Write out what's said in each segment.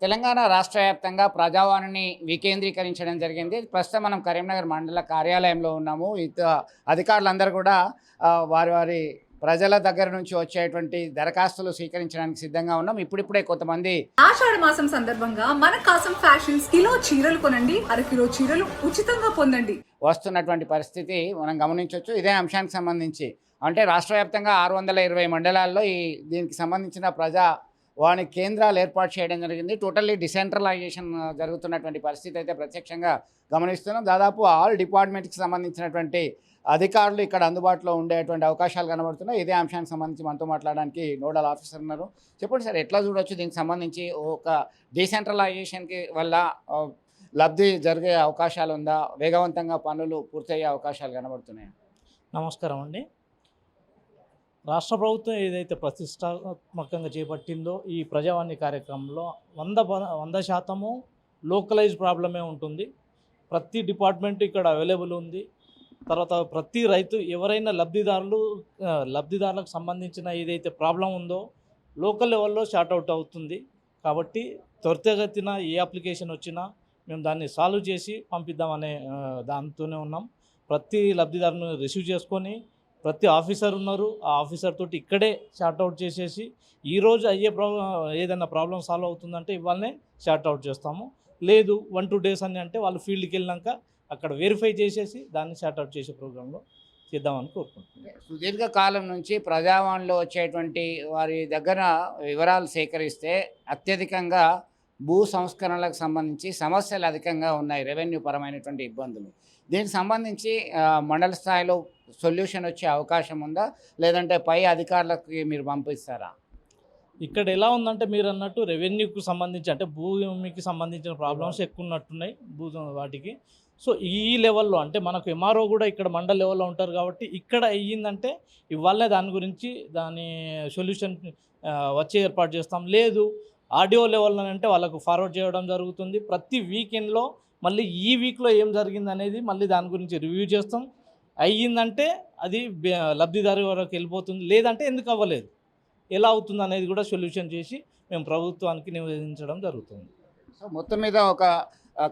తెలంగాణ రాష్ట్ర వ్యాప్తంగా ప్రజావాణిని వికేంద్రీకరించడం జరిగింది. ప్రస్తుతం మనం కరీంనగర్ మండల కార్యాలయంలో ఉన్నాము. అధికారులందరూ కూడా వారి వారి ప్రజల దగ్గర నుంచి వచ్చేటువంటి దరఖాస్తులు స్వీకరించడానికి సిద్ధంగా ఉన్నాం. ఇప్పుడిప్పుడే కొంతమంది ఆషాఢ మాసం సందర్భంగా మన కాసం ఫ్యాషన్స్ కిలో చీరలు కొనండి, అరకిలో చీరలు ఉచితంగా పొందండి వస్తున్నటువంటి పరిస్థితి మనం గమనించవచ్చు. ఇదే అంశానికి సంబంధించి అంటే రాష్ట్ర వ్యాప్తంగా 620 మండలాల్లో దీనికి సంబంధించిన వాని కేంద్రాలు ఏర్పాటు చేయడం జరిగింది. టోటల్లీ డిసెంట్రలైజేషన్ జరుగుతున్నటువంటి పరిస్థితి అయితే ప్రత్యక్షంగా గమనిస్తున్నాం. దాదాపు ఆల్ డిపార్ట్మెంట్కి సంబంధించినటువంటి అధికారులు ఇక్కడ అందుబాటులో ఉండేటువంటి అవకాశాలు కనబడుతున్నాయి. ఇదే అంశానికి సంబంధించి మనతో మాట్లాడడానికి నోడల్ ఆఫీసర్ ఉన్నారు. చెప్పండి సార్, ఎట్లా చూడొచ్చు దీనికి సంబంధించి? ఒక డిసెంట్రలైజేషన్కి వల్ల లబ్ధి జరిగే అవకాశాలు ఉందా? వేగవంతంగా పనులు పూర్తయ్యే అవకాశాలు కనబడుతున్నాయి? నమస్కారం అండి. రాష్ట్ర ప్రభుత్వం ఏదైతే ప్రతిష్టాత్మకంగా చేపట్టిందో ఈ ప్రజావాణి కార్యక్రమంలో 100% లోకలైజ్ ప్రాబ్లమే ఉంటుంది. ప్రతి డిపార్ట్మెంట్ ఇక్కడ అవైలబుల్ ఉంది. తర్వాత ప్రతి రైతు ఎవరైనా లబ్ధిదారులకు సంబంధించిన ఏదైతే ప్రాబ్లం ఉందో లోకల్ లెవెల్లో షార్ట్అవుట్ అవుతుంది. కాబట్టి త్వరితగతిన ఏ అప్లికేషన్ వచ్చినా మేము దాన్ని సాల్వ్ చేసి పంపిద్దామనే దాంతోనే ఉన్నాం. ప్రతి లబ్ధిదారుని రిసీవ్ చేసుకొని ప్రతి ఆఫీసర్ ఉన్నారు. ఆ ఆఫీసర్ తోటి ఇక్కడే షార్ట్అవుట్ చేసేసి ఈరోజు ఏదైనా ప్రాబ్లం సాల్వ్ అవుతుందంటే ఇవాళనే షార్ట్అవుట్ చేస్తాము. లేదు 1-2 డేస్ అని అంటే వాళ్ళు ఫీల్డ్కి వెళ్ళినాక అక్కడ వెరిఫై చేసేసి దాన్ని షార్ట్అవుట్ చేసే ప్రోగ్రాంలో చేద్దామని కోరుకుంటున్నాం. సుదీర్ఘకాలం నుంచి ప్రజావాణిలో వచ్చేటువంటి వారి దగ్గర వివరాలు సేకరిస్తే అత్యధికంగా భూ సంస్కరణలకు సంబంధించి సమస్యలు అధికంగా ఉన్నాయి, రెవెన్యూ పరమైనటువంటి ఇబ్బందులు. దీనికి సంబంధించి మండల స్థాయిలో సొల్యూషన్ వచ్చే అవకాశం ఉందా, లేదంటే పై అధికారులకు మీరు పంపిస్తారా? ఇక్కడ ఎలా ఉందంటే మీరు అన్నట్టు రెవెన్యూకి సంబంధించి అంటే భూమికి సంబంధించిన ప్రాబ్లమ్స్ ఎక్కువ ఉన్నట్టున్నాయి వాటికి. సో ఈ లెవెల్లో అంటే మనకు ఎంఆర్ఓ కూడా ఇక్కడ మండల లెవెల్లో ఉంటారు కాబట్టి ఇక్కడ అయ్యిందంటే ఇవాళనే దాని గురించి సొల్యూషన్ వచ్చే ఏర్పాటు చేస్తాం. లేదు ఆడియో లెవెల్లో అంటే వాళ్ళకు ఫార్వర్డ్ చేయడం జరుగుతుంది. ప్రతి వీకెండ్లో మళ్ళీ ఈ వీక్లో ఏం జరిగింది అనేది మళ్ళీ దాని గురించి రివ్యూ చేస్తాం. అయ్యిందంటే అది లబ్ధిదారు వరకు వెళ్ళిపోతుంది, లేదంటే ఎందుకు అవ్వలేదు, ఎలా అవుతుంది అనేది కూడా సొల్యూషన్ చేసి మేము ప్రభుత్వానికి నివేదించడం జరుగుతుంది. సో మొత్తం మీద ఒక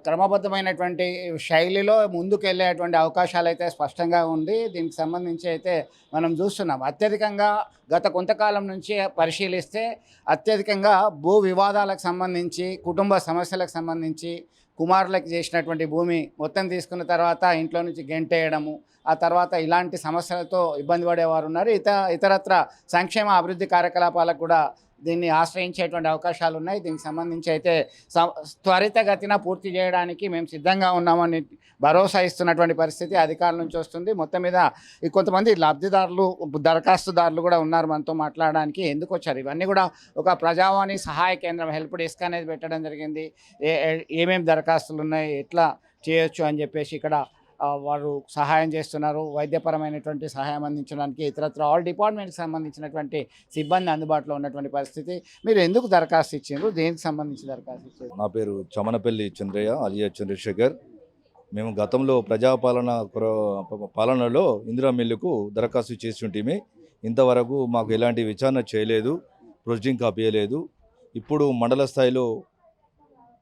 క్రమబద్ధమైనటువంటి శైలిలో ముందుకు వెళ్ళేటువంటి అవకాశాలు అయితే స్పష్టంగా ఉంది. దీనికి సంబంధించి అయితే మనం చూస్తున్నాం అత్యధికంగా గత కొంతకాలం నుంచి పరిశీలిస్తే అత్యధికంగా భూ వివాదాలకు సంబంధించి, కుటుంబ సమస్యలకు సంబంధించి కుమారులకు చేసినటువంటి భూమి మొత్తం తీసుకున్న తర్వాత ఇంట్లో నుంచి గెంటేయడము, ఆ తర్వాత ఇలాంటి సమస్యలతో ఇబ్బంది పడేవారు ఉన్నారు. ఇతరత్ర సంక్షేమ అభివృద్ధి కార్యకలాపాలకు కూడా దీన్ని ఆశ్రయించేటువంటి అవకాశాలు ఉన్నాయి. దీనికి సంబంధించి అయితే త్వరితగతిన పూర్తి చేయడానికి మేము సిద్ధంగా ఉన్నామని భరోసా ఇస్తున్నటువంటి పరిస్థితి అధికారుల నుంచి వస్తుంది. మొత్తం మీద కొంతమంది లబ్ధిదారులు, దరఖాస్తుదారులు కూడా ఉన్నారు మనతో మాట్లాడడానికి. ఎందుకు వచ్చారు? ఇవన్నీ కూడా ఒక ప్రజావాణి సహాయ కేంద్రం హెల్ప్ డెస్క్ అనేది పెట్టడం జరిగింది. ఏమేమి దరఖాస్తులు ఉన్నాయి, ఎట్లా చేయొచ్చు అని చెప్పేసి ఇక్కడ వారు సహాయం చేస్తున్నారు. వైద్యపరమైనటువంటి సహాయం అందించడానికి ఇతరత్ర ఆల్ డిపార్ట్మెంట్కి సంబంధించినటువంటి సిబ్బంది అందుబాటులో ఉన్నటువంటి పరిస్థితి. మీరు ఎందుకు దరఖాస్తు ఇచ్చారు? దేనికి సంబంధించి దరఖాస్తు ఇచ్చారు? నా పేరు చమనపల్లి చంద్రయ్య అలియా చంద్రశేఖర్. మేము గతంలో పాలనలో ఇందిరా మిల్లుకు దరఖాస్తు చేసి ఉంటేమి ఇంతవరకు మాకు ఎలాంటి విచారణ చేయలేదు, ప్రొసీడింగ్ కాపీ చేయలేదు. ఇప్పుడు మండల స్థాయిలో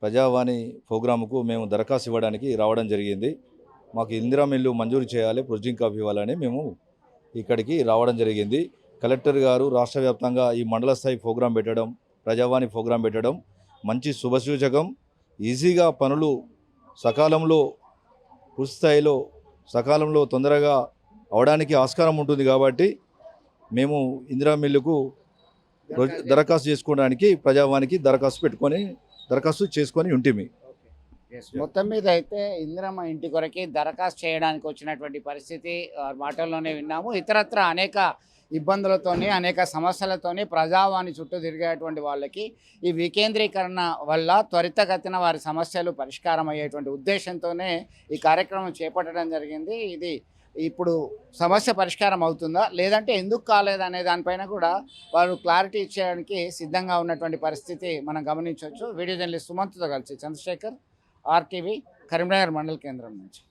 ప్రజావాణి ప్రోగ్రాముకు మేము దరఖాస్తు ఇవ్వడానికి రావడం జరిగింది. మాకు ఇందిరా మిల్లు మంజూరు చేయాలి, ప్రొసీడింగ్ కాపీ ఇవ్వాలని మేము ఇక్కడికి రావడం జరిగింది. కలెక్టర్ గారు రాష్ట్ర వ్యాప్తంగా ఈ మండల స్థాయి ప్రోగ్రాం పెట్టడం, ప్రజావాణి ప్రోగ్రాం పెట్టడం మంచి శుభసూచకం. ఈజీగా పనులు సకాలంలో, పూర్తి స్థాయిలో సకాలంలో తొందరగా అవడానికి ఆస్కారం ఉంటుంది. కాబట్టి మేము ఇందిరా మిల్లుకు దరఖాస్తు చేసుకోవడానికి ప్రజావానికి దరఖాస్తు చేసుకొని ఉంటిమి. మొత్తం మీద అయితే ఇందిరమ్మ ఇంటి కొరకి దరఖాస్తు చేయడానికి వచ్చినటువంటి పరిస్థితి మాటల్లోనే విన్నాము. ఇతరత్ర అనేక ఇబ్బందులతోని, అనేక సమస్యలతోని ప్రజావాణి చుట్టూ తిరిగేటువంటి వాళ్ళకి ఈ వికేంద్రీకరణ వల్ల త్వరితగతిన వారి సమస్యలు పరిష్కారం అయ్యేటువంటి ఉద్దేశంతోనే ఈ కార్యక్రమం చేపట్టడం జరిగింది. ఇది ఇప్పుడు సమస్య పరిష్కారం అవుతుందా, లేదంటే ఎందుకు కాలేదనే దానిపైన కూడా వారు క్లారిటీ ఇచ్చేయడానికి సిద్ధంగా ఉన్నటువంటి పరిస్థితి మనం గమనించవచ్చు. వీడియో జర్నలిస్ట్ సుమంత్తో కలిసి చంద్రశేఖర్, ఆర్టీవీ, కరీంనగర్ మండల కేంద్రం నుంచి.